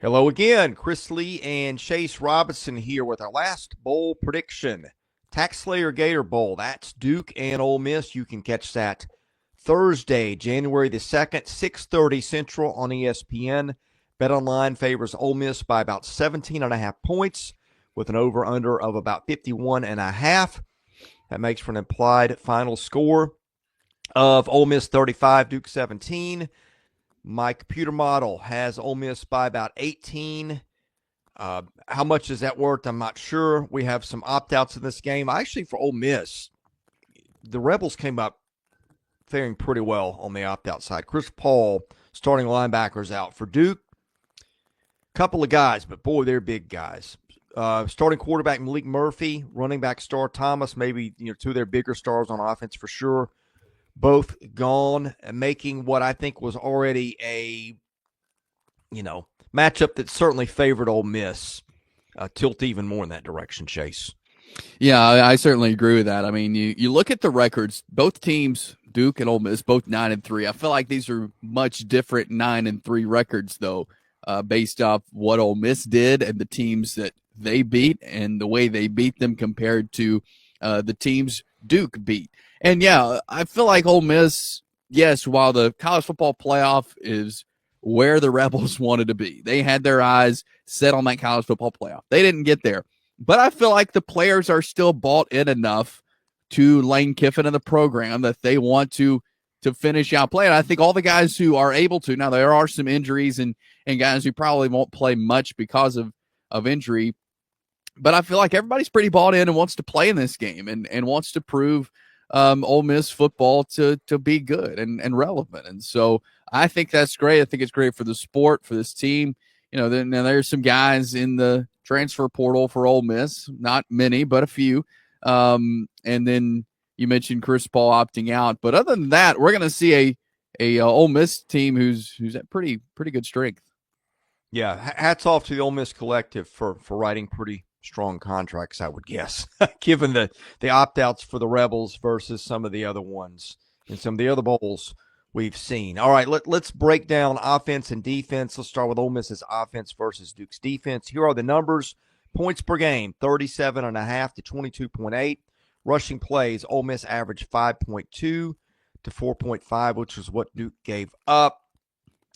Hello again, Chris Lee and Chase Robinson here with our last bowl prediction. Tax Slayer Gator Bowl. That's Duke and Ole Miss. You can catch that Thursday, January the 2nd, 6:30 Central on ESPN. BetOnline favors Ole Miss by about 17.5 points with an over-under of about 51.5. That makes for an implied final score of Ole Miss 35, Duke 17. My computer model has Ole Miss by about 18. How much is that worth? I'm not sure. We have some opt-outs in this game. Actually, for Ole Miss, the Rebels came up faring pretty well on the opt-out side. Chris Paul, starting linebackers, out. For Duke, a couple of guys, but boy, they're big guys. Starting quarterback Malik Murphy, running back Star Thomas, maybe two of their bigger stars on offense for sure. Both gone, making what I think was already a, matchup that certainly favored Ole Miss tilt even more in that direction, Chase. Yeah, I certainly agree with that. I mean, you look at the records, both teams, Duke and Ole Miss, both 9-3. I feel like these are much different 9-3 records, though, based off what Ole Miss did and the teams that they beat and the way they beat them compared to the teams Duke beat. And, yeah, I feel like Ole Miss, yes, while the college football playoff is where the Rebels wanted to be, they had their eyes set on that college football playoff. They didn't get there. But I feel like the players are still bought in enough to Lane Kiffin and the program that they want to finish out playing. I think all the guys who are able to, now there are some injuries and guys who probably won't play much because of injury, but I feel like everybody's pretty bought in and wants to play in this game and wants to prove Ole Miss football to be good and relevant. And so I think that's great. I think it's great for the sport, for this team. Then there's some guys in the transfer portal for Ole Miss, not many, but a few. And then you mentioned Chris Paul opting out. But other than that, we're going to see a Ole Miss team who's at pretty good strength. Yeah, hats off to the Ole Miss collective for writing pretty strong contracts, I would guess, given the opt-outs for the Rebels versus some of the other ones in some of the other bowls we've seen. All right, let's break down offense and defense. Let's start with Ole Miss's offense versus Duke's defense. Here are the numbers. Points per game, 37.5 to 22.8. Rushing plays, Ole Miss averaged 5.2 to 4.5, which is what Duke gave up.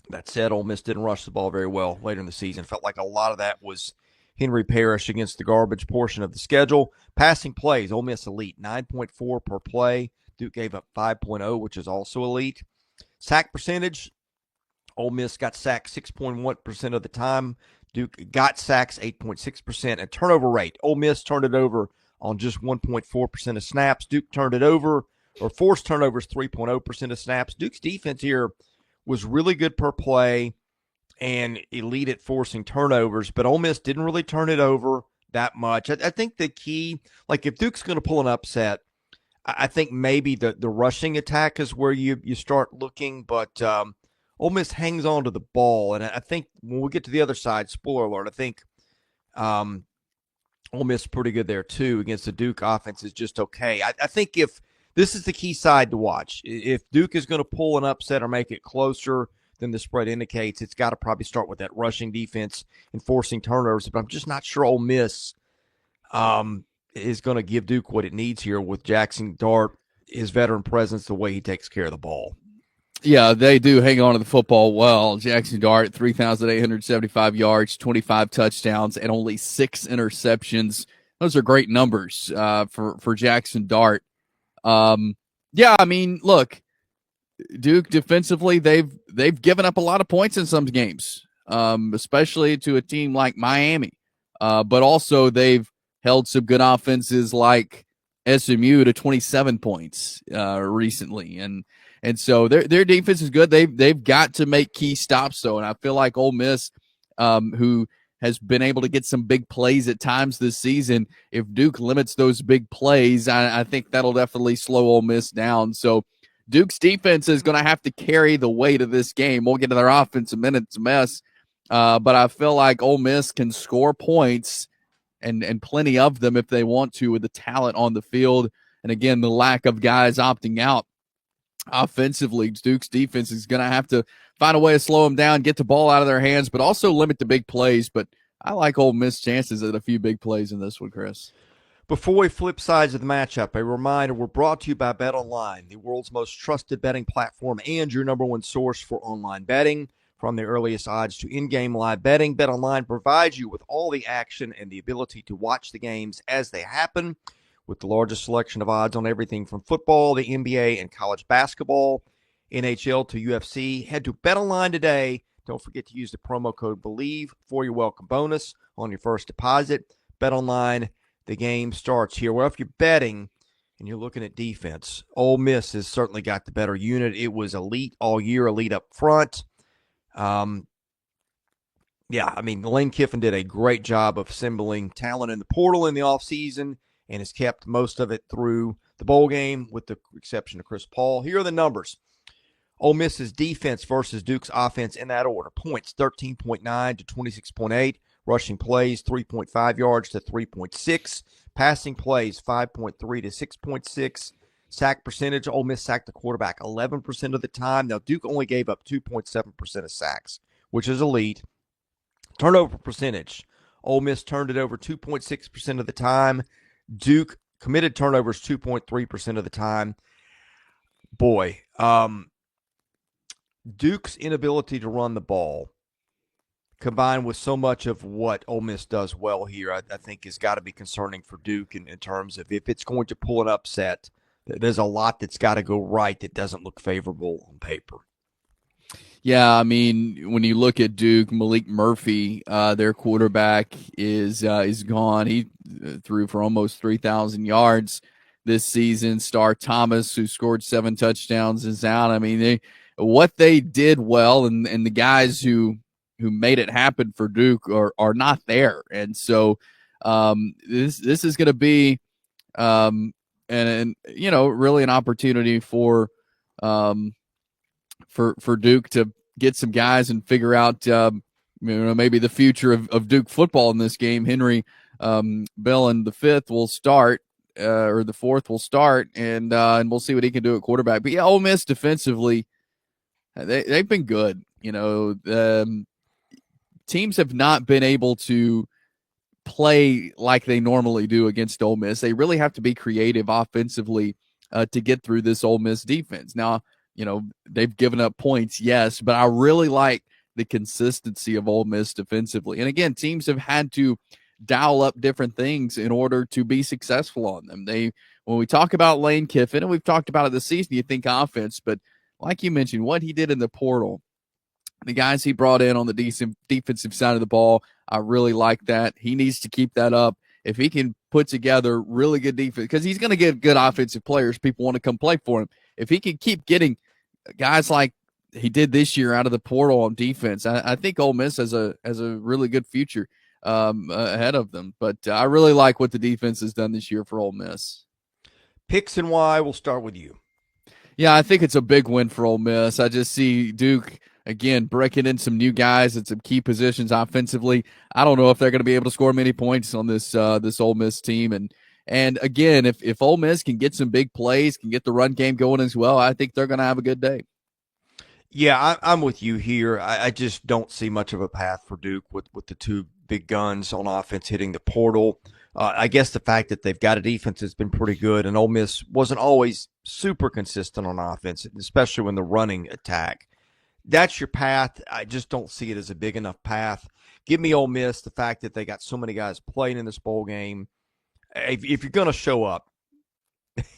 That said, Ole Miss didn't rush the ball very well later in the season. Felt like a lot of that was Henry Parrish against the garbage portion of the schedule. Passing plays, Ole Miss elite, 9.4 per play. Duke gave up 5.0, which is also elite. Sack percentage, Ole Miss got sacked 6.1% of the time. Duke got sacks 8.6%. And turnover rate, Ole Miss turned it over on just 1.4% of snaps. Duke turned it over, or forced turnovers 3.0% of snaps. Duke's defense here was really good per play and elite at forcing turnovers, but Ole Miss didn't really turn it over that much. I think the key, like if Duke's going to pull an upset, I think maybe the rushing attack is where you start looking, but Ole Miss hangs on to the ball, and I think when we get to the other side, spoiler alert, I think Ole Miss is pretty good there too against the Duke offense is just okay. I think if this is the key side to watch, if Duke is going to pull an upset or make it closer than the spread indicates, it's got to probably start with that rushing defense and forcing turnovers, but I'm just not sure Ole Miss is going to give Duke what it needs here with Jackson Dart, his veteran presence, the way he takes care of the ball. Yeah, they do hang on to the football well. Jackson Dart, 3,875 yards, 25 touchdowns, and only 6 interceptions. Those are great numbers for Jackson Dart. Yeah, I mean, look, Duke defensively, they've given up a lot of points in some games, especially to a team like Miami. But also they've held some good offenses like SMU to 27 points recently, and so their defense is good. They've got to make key stops though, and I feel like Ole Miss, who has been able to get some big plays at times this season, if Duke limits those big plays, I think that'll definitely slow Ole Miss down. So Duke's defense is going to have to carry the weight of this game. We'll get to their offense in a minute. It's a mess. But I feel like Ole Miss can score points and plenty of them if they want to with the talent on the field. And again, the lack of guys opting out offensively, Duke's defense is going to have to find a way to slow them down, get the ball out of their hands, but also limit the big plays. But I like Ole Miss chances at a few big plays in this one, Chris. Before we flip sides of the matchup, a reminder we're brought to you by BetOnline, the world's most trusted betting platform and your number one source for online betting. From the earliest odds to in-game live betting, BetOnline provides you with all the action and the ability to watch the games as they happen. With the largest selection of odds on everything from football, the NBA, and college basketball, NHL to UFC, head to BetOnline today. Don't forget to use the promo code BELIEVE for your welcome bonus on your first deposit. BetOnline. The game starts here. Well, if you're betting and you're looking at defense, Ole Miss has certainly got the better unit. It was elite all year, elite up front. Lane Kiffin did a great job of assembling talent in the portal in the offseason and has kept most of it through the bowl game with the exception of Chris Paul. Here are the numbers. Ole Miss's defense versus Duke's offense in that order. Points 13.9 to 26.8. Rushing plays 3.5 yards to 3.6. Passing plays 5.3 to 6.6. Sack percentage, Ole Miss sacked the quarterback 11% of the time. Now, Duke only gave up 2.7% of sacks, which is elite. Turnover percentage, Ole Miss turned it over 2.6% of the time. Duke committed turnovers 2.3% of the time. Boy, Duke's inability to run the ball combined with so much of what Ole Miss does well here, I think has got to be concerning for Duke in terms of if it's going to pull an upset, there's a lot that's got to go right that doesn't look favorable on paper. Yeah, I mean, when you look at Duke, Malik Murphy, their quarterback is gone. He threw for almost 3,000 yards this season. Star Thomas, who scored 7 touchdowns, is out. I mean, what they did well, and the guys who made it happen for Duke are not there. And so this is going to be really an opportunity for Duke to get some guys and figure out maybe the future of Duke football in this game. Henry Bellin the fifth will start or the fourth will start, and we'll see what he can do at quarterback. But yeah, Ole Miss defensively, they've been good. Teams have not been able to play like they normally do against Ole Miss. They really have to be creative offensively to get through this Ole Miss defense. Now, they've given up points, yes, but I really like the consistency of Ole Miss defensively. And again, teams have had to dial up different things in order to be successful on them. When we talk about Lane Kiffin, and we've talked about it this season, you think offense, but like you mentioned, what he did in the portal, the guys he brought in on the defensive side of the ball, I really like that. He needs to keep that up. If he can put together really good defense, because he's going to get good offensive players, people want to come play for him. If he can keep getting guys like he did this year out of the portal on defense, I think Ole Miss has a really good future ahead of them. But I really like what the defense has done this year for Ole Miss. Picks and why, we'll start with you. Yeah, I think it's a big win for Ole Miss. I just see Duke, again, breaking in some new guys at some key positions offensively. I don't know if they're going to be able to score many points on this Ole Miss team. And again, if Ole Miss can get some big plays, can get the run game going as well, I think they're going to have a good day. Yeah, I'm with you here. I just don't see much of a path for Duke with the two big guns on offense hitting the portal. I guess the fact that they've got a defense that's been pretty good, and Ole Miss wasn't always super consistent on offense, especially when the running attack. That's your path. I just don't see it as a big enough path. Give me Ole Miss, the fact that they got so many guys playing in this bowl game. If you're going to show up,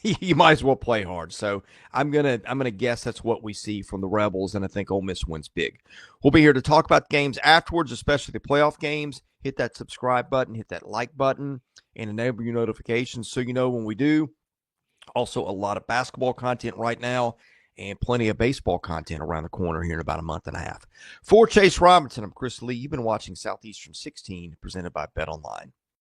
you might as well play hard. So I'm gonna guess that's what we see from the Rebels, and I think Ole Miss wins big. We'll be here to talk about games afterwards, especially the playoff games. Hit that subscribe button, hit that like button, and enable your notifications so you know when we do. Also, a lot of basketball content right now, and plenty of baseball content around the corner here in about a month and a half. For Chase Robinson, I'm Chris Lee. You've been watching Southeastern 16, presented by BetOnline.